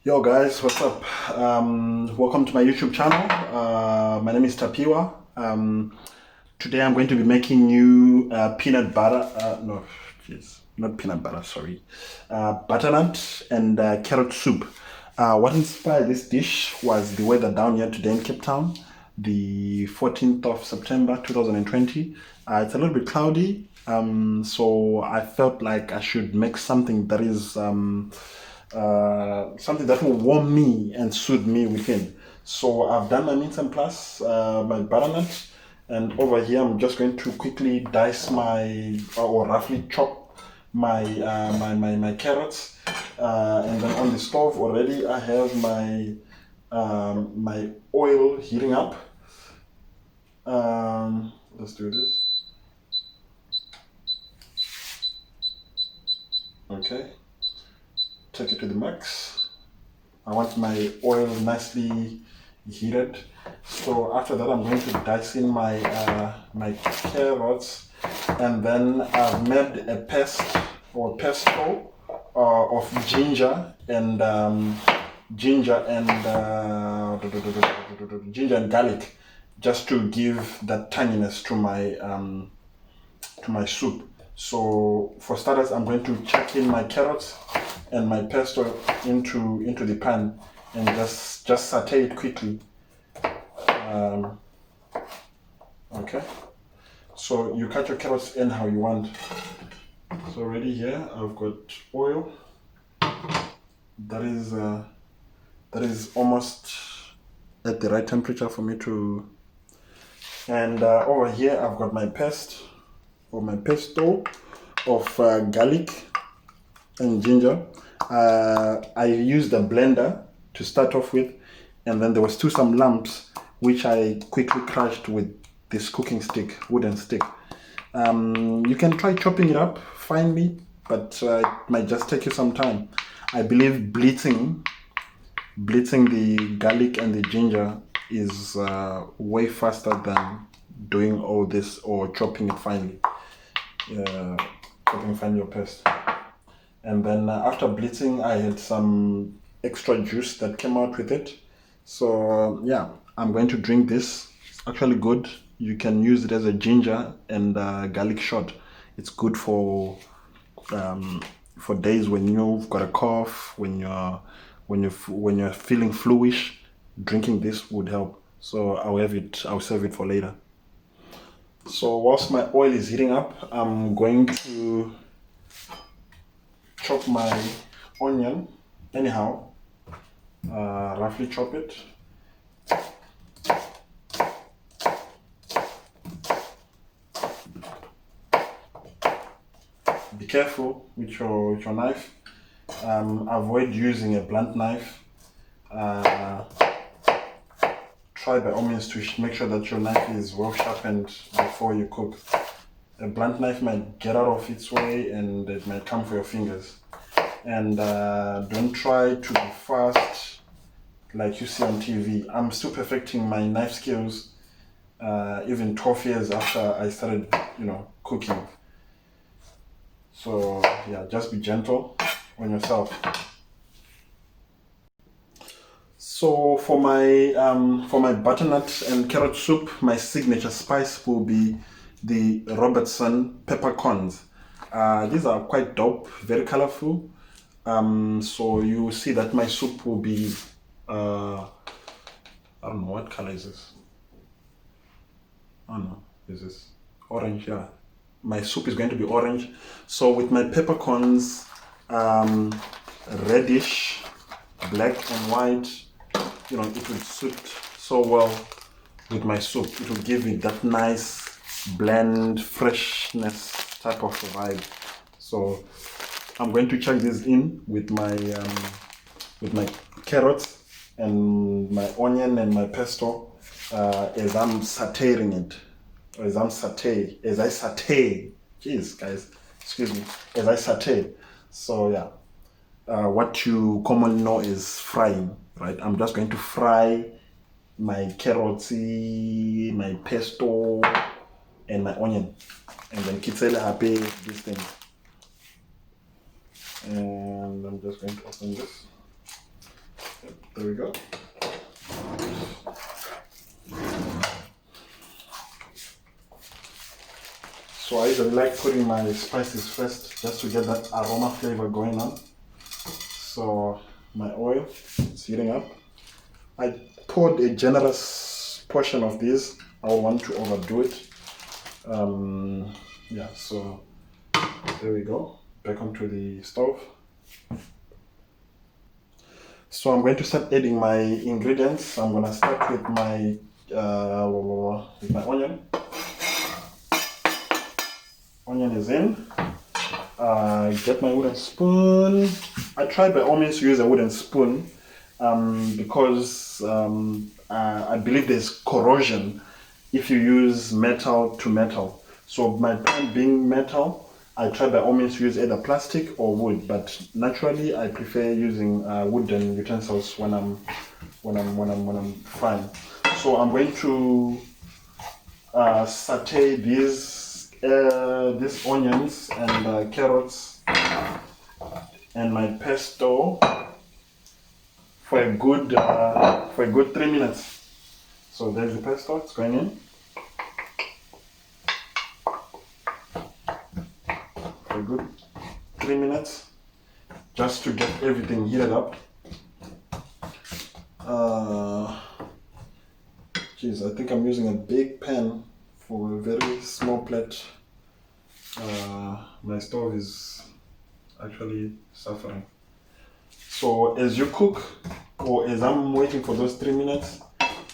Yo guys, what's up? Welcome to my YouTube channel. My name is Tapiwa. Today I'm going to be making you peanut butter, no, jeez, not peanut butter, sorry, butternut and carrot soup. What inspired this dish was the weather down here today in Cape Town, the 14th of September 2020. It's a little bit cloudy, so I felt like I should make something that is something that will warm me and soothe me within. So I've done my mince and plus, my butternut, and over here I'm just going to quickly dice my, or roughly chop my carrots, and then on the stove already I have my oil heating up. Let's do this. Okay, take it to the max. I want my oil nicely heated. So after that, I'm going to dice in my carrots, and then I've made a paste or pesto of ginger and garlic, just to give that tanginess to my soup. So for starters, I'm going to chuck in my carrots and my pesto into the pan and just saute it quickly. Okay, so you cut your carrots in how you want. So already here I've got oil that is almost at the right temperature for me to, and over here I've got my pesto of garlic and ginger. I used a blender to start off with, and then there was some lumps which I quickly crushed with this cooking stick, wooden stick. You can try chopping it up finely, but it might just take you some time. I believe blitzing the garlic and the ginger is way faster than doing all this or chopping it finely. Chopping finely your paste. And then after blitzing, I had some extra juice that came out with it. So yeah, I'm going to drink this. It's actually good. You can use it as a ginger and garlic shot. It's good for days when you've got a cough, when you're feeling fluish. Drinking this would help. So I'll serve it for later. So whilst my oil is heating up, I'm going to chop my onion anyhow, roughly chop it. Be careful with your knife. Avoid using a blunt knife. Try by all means to make sure that your knife is well sharpened before you cook. A blunt knife might get out of its way and it might come for your fingers. And don't try to be fast like you see on TV. I'm still perfecting my knife skills, even 12 years after I started, cooking. So yeah, just be gentle on yourself. So for my butternut and carrot soup, my signature spice will be the Robertson peppercorns. These are quite dope, very colorful. So you will see that my soup will be, I don't know, what color is this? Oh no, is this orange? Yeah, my soup is going to be orange. So with my peppercorns, reddish, black and white, it will suit so well with my soup. It will give it that nice blend, freshness type of vibe. So I'm going to chuck this in with my carrots and my onion and my pesto as I'm sauteing it. As I saute. Jeez, guys, excuse me. As I saute. So yeah, what you commonly know is frying, right? I'm just going to fry my carrots, my pesto, and my onion, and then kitsele happy this thing. And I'm just going to open this. There we go. So I usually like putting my spices first just to get that aroma flavor going on. So my oil is heating up. I poured a generous portion of these. I don't want to overdo it. Yeah, so there we go. Back onto the stove. So I'm going to start adding my ingredients. I'm gonna start with my onion. Onion is in. Get my wooden spoon. I try by all means to use a wooden spoon because I believe there's corrosion if you use metal to metal. So my pan being metal, I try by all means to use either plastic or wood, but naturally I prefer using wooden utensils when I'm frying. So I'm going to saute these onions and carrots and my pesto for a good 3 minutes. So there's the pesto, it's going in. For a good 3 minutes, just to get everything heated up. Geez, I think I'm using a big pan for a very small plate. My stove is actually suffering. So as you cook, or as I'm waiting for those 3 minutes,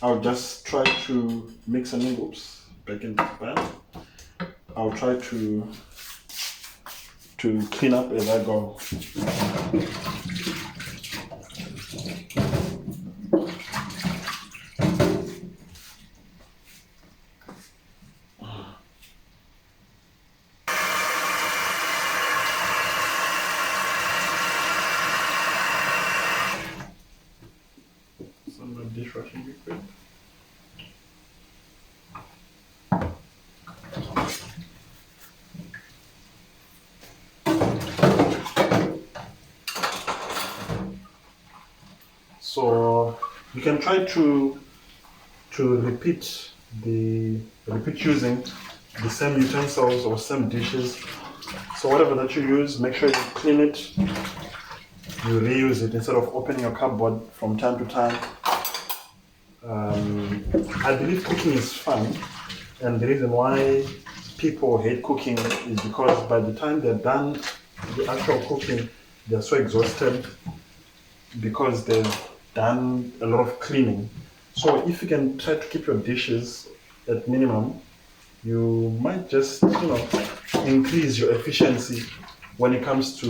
I'll just try to mix and oops, back into the pan. I'll try to clean up as I go. Some dishwashing liquid. So you can try to repeat using the same utensils or same dishes. So whatever that you use, make sure you clean it. You reuse it instead of opening your cupboard from time to time. I believe cooking is fun, and the reason why people hate cooking is because by the time they're done the actual cooking, they're so exhausted because they've done a lot of cleaning. So if you can try to keep your dishes at minimum, you might just increase your efficiency when it comes to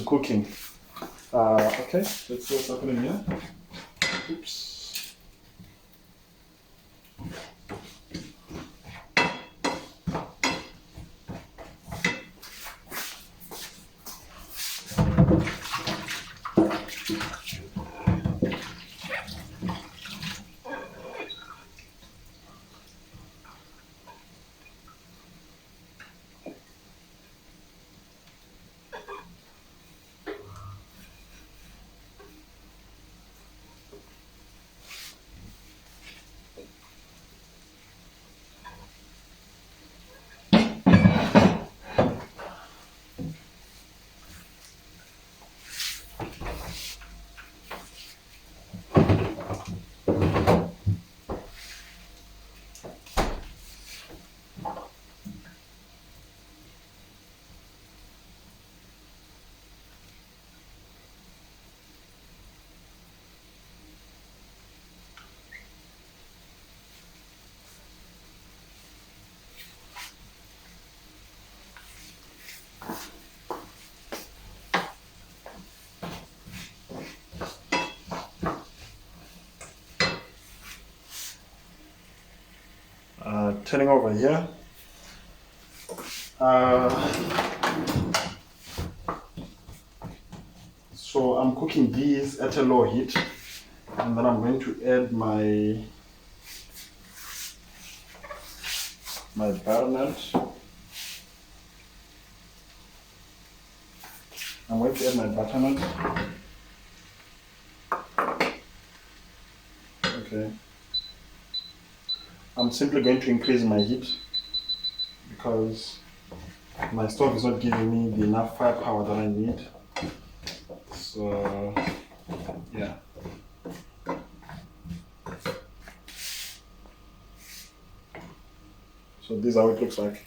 cooking. Okay, let's see what's happening here. Oops. Turning over here. So I'm cooking these at a low heat, and then I'm going to add my butternut. I'm going to add my butternut. Okay. I'm simply going to increase my heat because my stove is not giving me the enough firepower that I need. So, yeah. So this is how it looks like.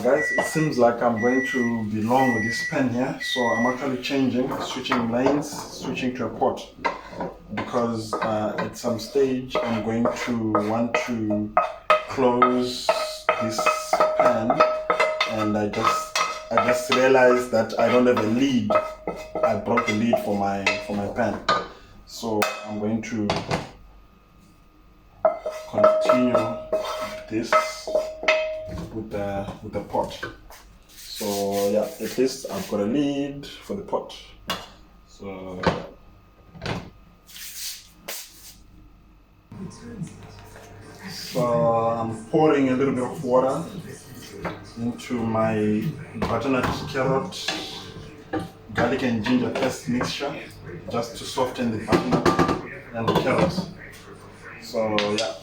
Guys, it seems like I'm going to be long with this pen here, so I'm actually switching lanes, switching to a pot, because at some stage I'm going to want to close this pen, and I just realized that I don't have a lid. I broke the lid for my pen, so I'm going to continue this with the pot. So yeah, at least I've got a lid for the pot. So I'm pouring a little bit of water into my butternut, carrot, garlic and ginger paste mixture, just to soften the butternut and the carrots. So yeah,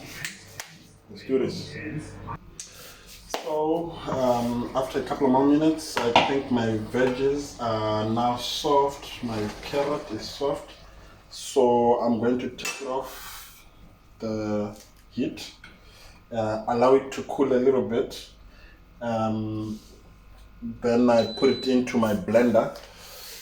let's do this. So after a couple of more minutes, I think my veggies are now soft. My carrot is soft. So I'm going to take it off the heat, allow it to cool a little bit. Then I put it into my blender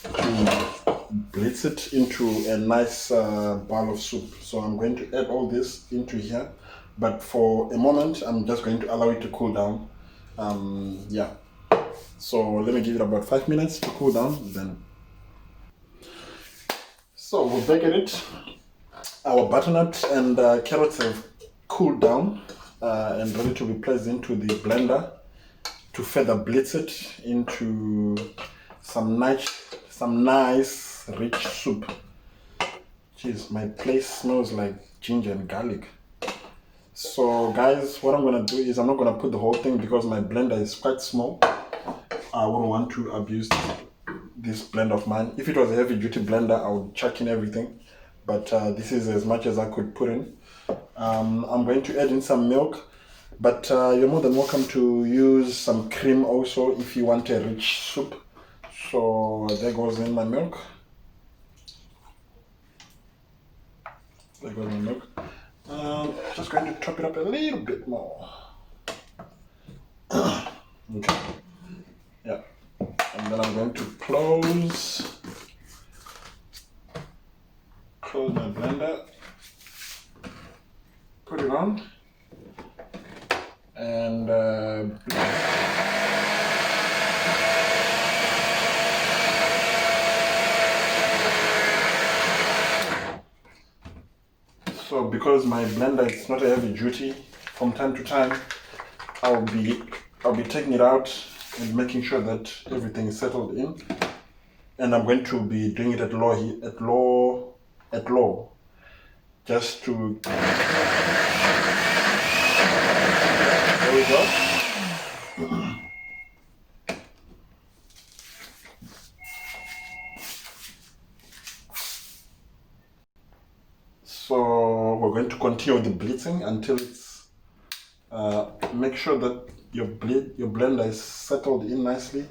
to blitz it into a nice bowl of soup. So I'm going to add all this into here, but for a moment I'm just going to allow it to cool down. Yeah, so let me give it about 5 minutes to cool down. Then so we'll bake it. Our butternut and carrots have cooled down and ready to be placed into the blender to further blitz it into some nice rich soup. Jeez, my place smells like ginger and garlic. So guys, what I'm gonna do is I'm not gonna put the whole thing because my blender is quite small. I wouldn't want to abuse this blender of mine. If it was a heavy duty blender, I would chuck in everything, but this is as much as I could put in. I'm going to add in some milk, but you're more than welcome to use some cream also if you want a rich soup. So there goes in my milk. There goes my milk. Just going to top it up a little bit more. Okay. Yeah. And then I'm going to close my blender, put it on, and so because my blender is not a heavy duty, from time to time I'll be taking it out and making sure that everything is settled in, and I'm going to be doing it at low heat, at low, just to. There we go. So we're going to continue the blitzing until it's. Make sure that your blender is settled in nicely.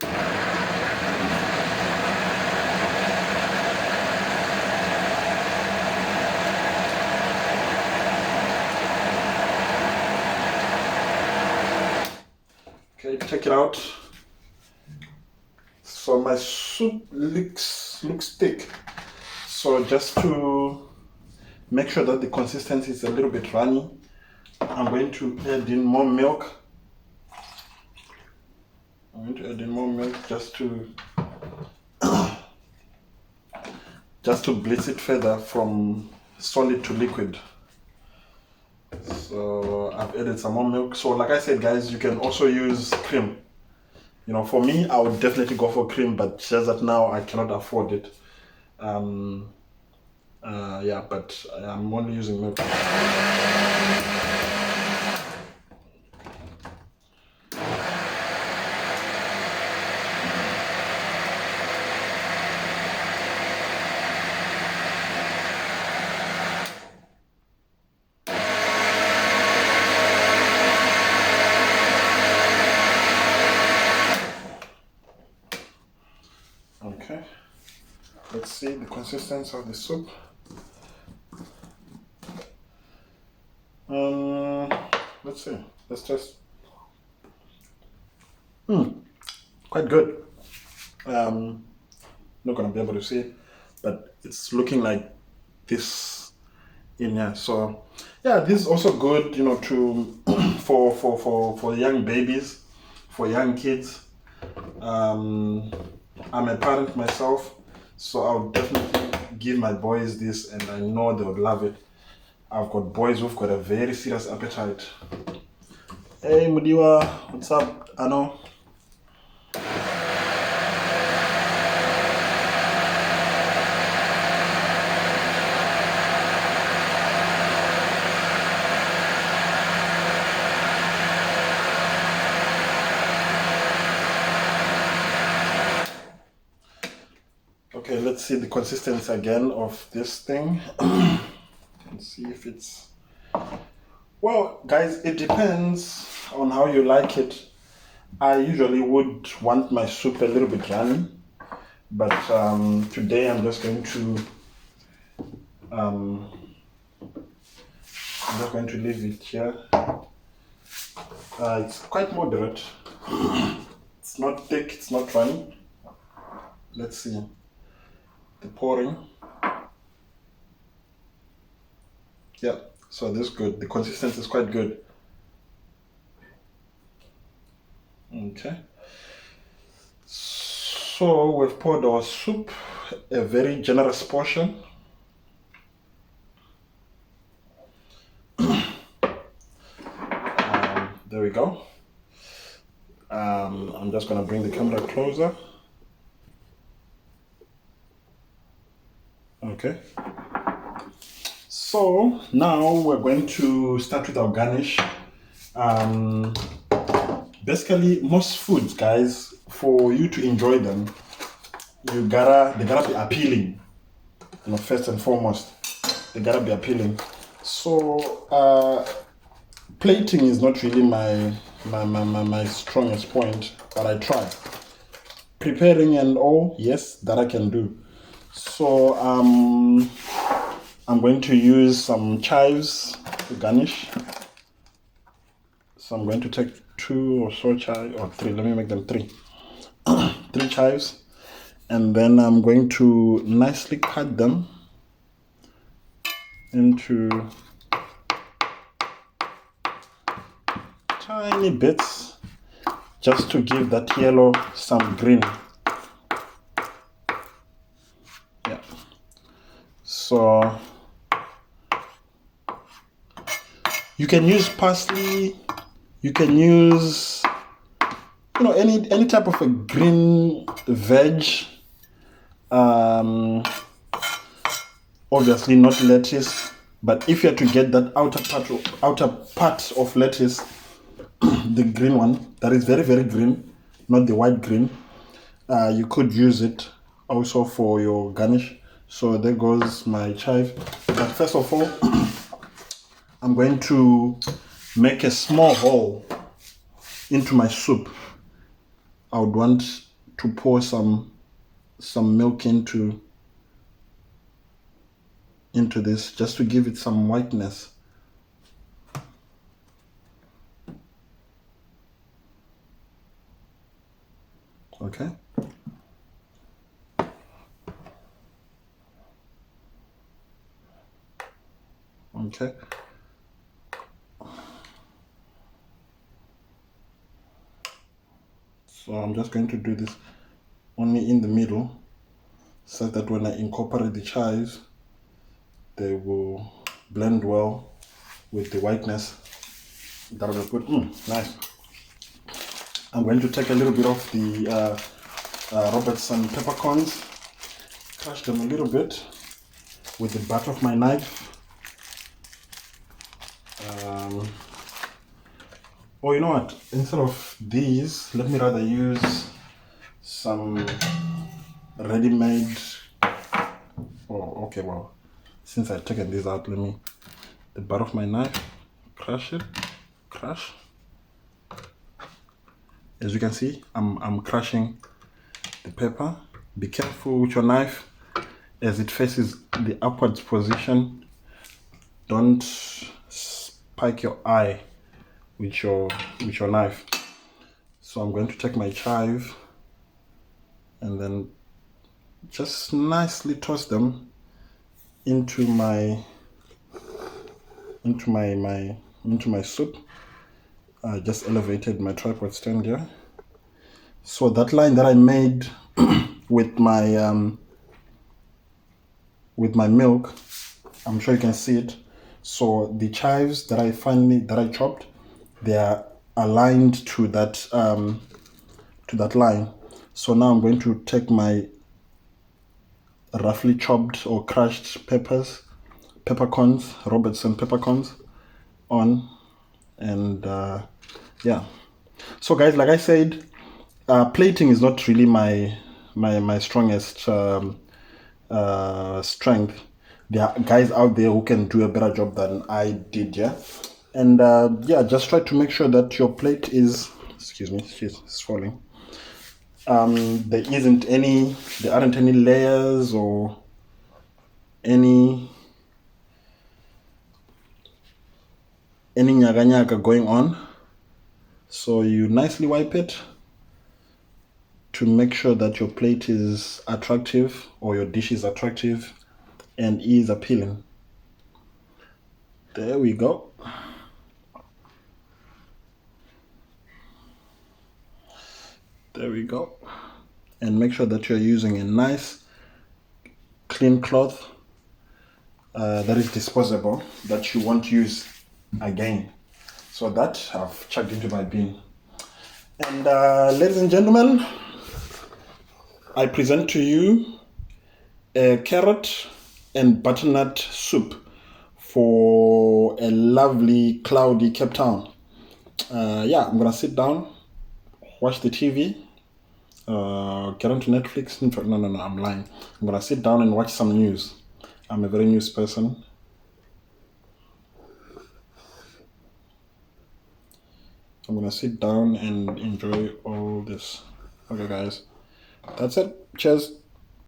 Okay, take it out. So my soup looks thick. So just to make sure that the consistency is a little bit runny, I'm going to add in more milk. Just to blitz it further from solid to liquid. So I've added some more milk. So like I said guys, you can also use cream. You know, for me, I would definitely go for cream, but just that now I cannot afford it. Yeah, but I'm only using milk. Okay, let's see the consistency of the soup. Let's see. Let's just. Quite good. Not gonna be able to see it, but it's looking like this in here. So yeah, this is also good, you know, to for young babies, for young kids. I'm a parent myself, so I'll definitely give my boys this, and I know they would love it. I've got boys who've got a very serious appetite. Hey Mudiwa, what's up? Ano? Okay, let's see the consistency again of this thing. Let's see if it's... Well, guys, it depends on how you like it. I usually would want my soup a little bit runny, but today I'm just going to leave it here. It's quite moderate. It's not thick, it's not runny. Let's see the pouring. Yeah, so this is good. The consistency is quite good. Okay. So we've poured our soup, a very generous portion. There we go. I'm just gonna bring the camera closer. Okay. So now we're going to start with our garnish. Basically, most foods, guys, for you to enjoy them, they gotta be appealing. You know, first and foremost, they gotta be appealing. So plating is not really my strongest point, but I try. Preparing and all, yes, that I can do. So I'm going to use some chives to garnish. So I'm going to take 2 or so chives, or 3, let me make them 3. 3 chives. And then I'm going to nicely cut them into tiny bits, just to give that yellow some green. Yeah. So you can use parsley, you can use, you know, any type of a green veg. Obviously not lettuce, but if you are to get that outer part of lettuce, the green one that is very, very green, not the white green, you could use it also for your garnish. So there goes my chive. But first of all, I'm going to make a small hole into my soup. I would want to pour some milk into this, just to give it some whiteness. Okay. Okay. So I'm just going to do this only in the middle, so that when I incorporate the chives, they will blend well with the whiteness. That'll be good. Nice. I'm going to take a little bit of the Robertson peppercorns, crush them a little bit with the butt of my knife. Or you know what, instead of these, let me rather use some ready-made. Oh, okay, well, since I've taken these out, let me, the butt of my knife, crush it, crush. As you can see, I'm crushing the pepper. Be careful with your knife as it faces the upwards position. Don't spike your eye with your knife. So I'm going to take my chive and then just nicely toss them into my soup. I just elevated my tripod stand here. So that line that I made with my milk, I'm sure you can see it. So the chives that I chopped, they are aligned to that line. So now I'm going to take my roughly chopped or crushed peppercorns, Robertson peppercorns on, and yeah. So guys, like I said, plating is not really my strongest strength. There are guys out there who can do a better job than I did, yeah. And yeah, just try to make sure that your plate is, excuse me, it's falling. There aren't any layers or any nyaga nyaga going on. So you nicely wipe it to make sure that your plate is attractive or your dish is attractive and is appealing. There we go. There we go. And make sure that you're using a nice clean cloth that is disposable, that you won't use again. So that I've chucked into my bin. And ladies and gentlemen, I present to you a carrot and butternut soup for a lovely cloudy Cape Town. Yeah, I'm gonna sit down, watch the TV, get onto Netflix. In fact, no, I'm lying. I'm gonna sit down and watch some news. I'm a very news person. I'm gonna sit down and enjoy all this. Okay, guys, that's it. Cheers.